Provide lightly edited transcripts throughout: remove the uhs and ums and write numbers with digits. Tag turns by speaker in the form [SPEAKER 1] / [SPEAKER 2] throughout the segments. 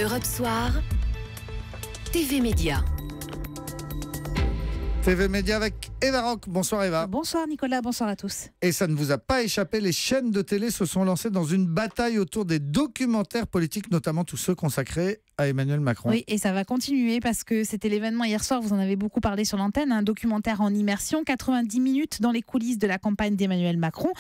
[SPEAKER 1] Europe Soir, TV Média.
[SPEAKER 2] TV Média avec Eva Rock. Bonsoir Eva.
[SPEAKER 3] Bonsoir Nicolas, bonsoir à tous.
[SPEAKER 2] Et ça ne vous a pas échappé, les chaînes de télé se sont lancées dans une bataille autour des documentaires politiques, notamment tous ceux consacrés à Emmanuel Macron.
[SPEAKER 3] Oui, et ça va continuer parce que c'était l'événement hier soir, vous en avez beaucoup parlé sur l'antenne, un documentaire en immersion, 90 minutes dans les coulisses de la campagne d'Emmanuel Macron.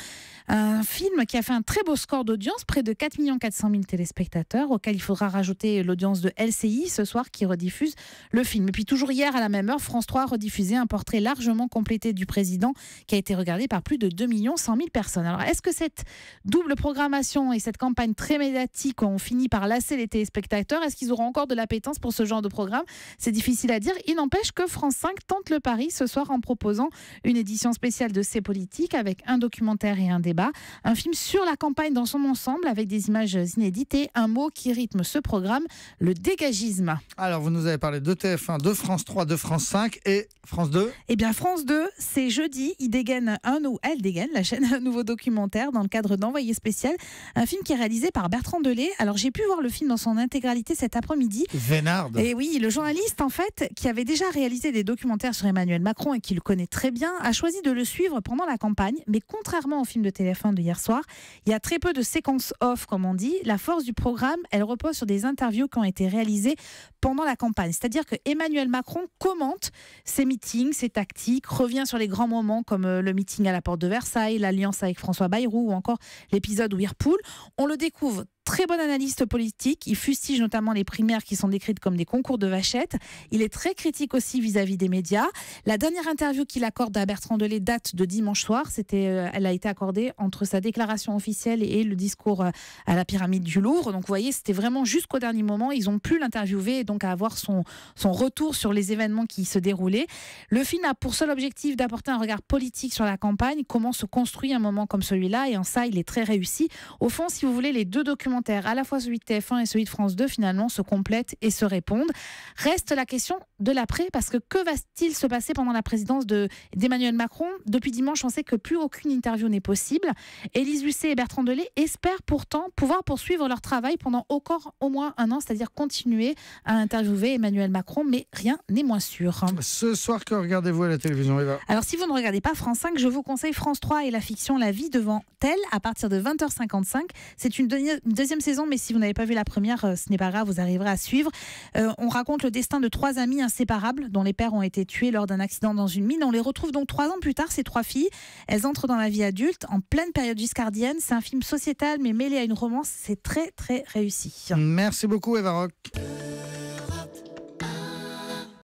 [SPEAKER 3] Un film qui a fait un très beau score d'audience, près de 4 400 000 téléspectateurs, auquel il faudra rajouter l'audience de LCI ce soir qui rediffuse le film. Et puis toujours hier à la même heure, France 3 rediffusait un portrait largement complété du président qui a été regardé par plus de 2 100 000 personnes. Alors est-ce que cette double programmation et cette campagne très médiatique ont fini par lasser les téléspectateurs? Est-ce qu'ils auront encore de l'appétence pour ce genre de programme? C'est difficile à dire. Il n'empêche que France 5 tente le pari ce soir en proposant une édition spéciale de C'est politique avec un documentaire et un débat. Un film sur la campagne dans son ensemble avec des images inédites et un mot qui rythme ce programme, le dégagisme.
[SPEAKER 2] Alors vous nous avez parlé de TF1, de France 3, de France 5 et France 2.
[SPEAKER 3] Eh bien France 2, c'est jeudi, elle dégaine la chaîne, un nouveau documentaire dans le cadre d'Envoyé spécial, un film qui est réalisé par Bertrand Delay. Alors j'ai pu voir le film dans son intégralité cet après-midi.
[SPEAKER 2] Vénarde.
[SPEAKER 3] Et oui, le journaliste en fait, qui avait déjà réalisé des documentaires sur Emmanuel Macron et qui le connaît très bien, a choisi de le suivre pendant la campagne, mais contrairement au film de TF1 de hier soir, il y a très peu de séquences off, comme on dit. La force du programme, elle repose sur des interviews qui ont été réalisées pendant la campagne. C'est-à-dire que Emmanuel Macron commente ses meetings, ses tactiques, revient sur les grands moments comme le meeting à la porte de Versailles, l'alliance avec François Bayrou ou encore l'épisode Whirlpool. On le découvre très bon analyste politique, il fustige notamment les primaires qui sont décrites comme des concours de vachettes. Il est très critique aussi vis-à-vis des médias. La dernière interview qu'il accorde à Bertrand Delay date de dimanche soir. Elle a été accordée entre sa déclaration officielle et le discours à la pyramide du Louvre. Donc vous voyez, c'était vraiment jusqu'au dernier moment. Ils ont pu l'interviewer et donc avoir son retour sur les événements qui se déroulaient. Le film a pour seul objectif d'apporter un regard politique sur la campagne, comment se construit un moment comme celui-là, et en ça, il est très réussi. Au fond, si vous voulez, les deux documentaires, à la fois celui de TF1 et celui de France 2, finalement, se complètent et se répondent. Reste la question de l'après, parce que va-t-il se passer pendant la présidence d'Emmanuel Macron? Depuis dimanche, on sait que plus aucune interview n'est possible. Élise Lucet et Bertrand Delay espèrent pourtant pouvoir poursuivre leur travail pendant encore au moins un an, c'est-à-dire continuer à interviewer Emmanuel Macron, mais rien n'est moins sûr.
[SPEAKER 2] Ce soir, que regardez-vous à la télévision, Eva?
[SPEAKER 3] Alors, si vous ne regardez pas France 5, je vous conseille France 3 et la fiction La vie devant elle à partir de 20h55. C'est une deuxième saison, mais si vous n'avez pas vu la première, ce n'est pas grave, vous arriverez à suivre. On raconte le destin de 3 amis inséparables dont les pères ont été tués lors d'un accident dans une mine. On les retrouve donc 3 ans plus tard, ces 3 filles. Elles entrent dans la vie adulte en pleine période giscardienne. C'est un film sociétal mais mêlé à une romance. C'est très très réussi.
[SPEAKER 2] Merci beaucoup Eva Rock.